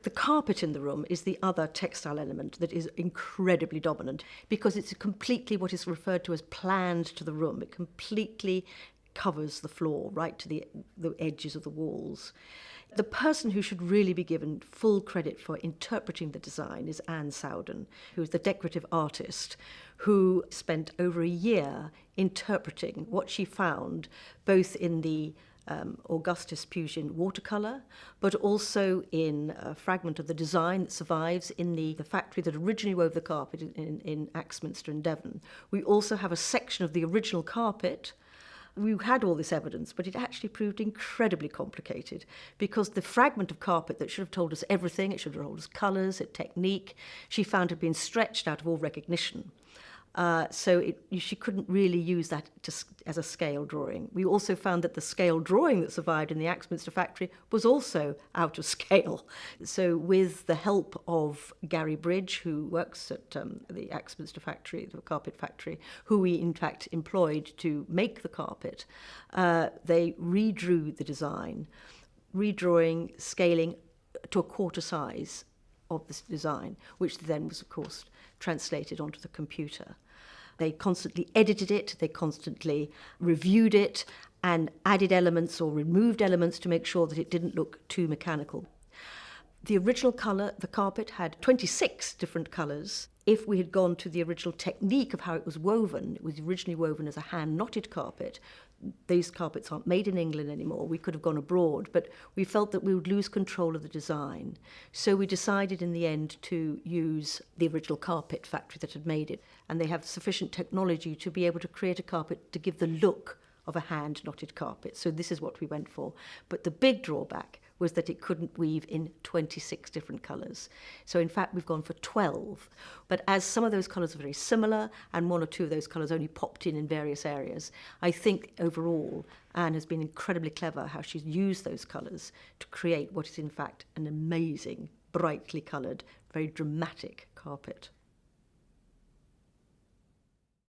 The carpet in the room is the other textile element that is incredibly dominant because it's completely what is referred to as planned to the room. It completely covers the floor right to the edges of the walls. The person who should really be given full credit for interpreting the design is Anne Sowden, who is the decorative artist who spent over a year interpreting what she found both in the Augustus Pugin watercolour, but also in a fragment of the design that survives in the factory that originally wove the carpet in Axminster in Devon. We also have a section of the original carpet. We had all this evidence, but it actually proved incredibly complicated because the fragment of carpet that should have told us everything, it should have told us colours, technique, she found had been stretched out of all recognition. She couldn't really use that as a scale drawing. We also found that the scale drawing that survived in the Axminster factory was also out of scale. So with the help of Gary Bridge, who works at the Axminster factory, the carpet factory, who we in fact employed to make the carpet, they redrew the design, redrawing, scaling to a quarter size of this design, which then was, of course, translated onto the computer. They constantly edited it, they constantly reviewed it and added elements or removed elements to make sure that it didn't look too mechanical. The original colour, the carpet, had 26 different colours. If we had gone to the original technique of how it was originally woven as a hand-knotted carpet. These carpets aren't made in England anymore. We could have gone abroad, but we felt that we would lose control of the design. So we decided in the end to use the original carpet factory that had made it. And they have sufficient technology to be able to create a carpet to give the look of a hand-knotted carpet. So this is what we went for. But the big drawback was that it couldn't weave in 26 different colours. So in fact, we've gone for 12. But as some of those colours are very similar, and one or two of those colours only popped in various areas, I think overall, Anne has been incredibly clever how she's used those colours to create what is in fact an amazing, brightly coloured, very dramatic carpet.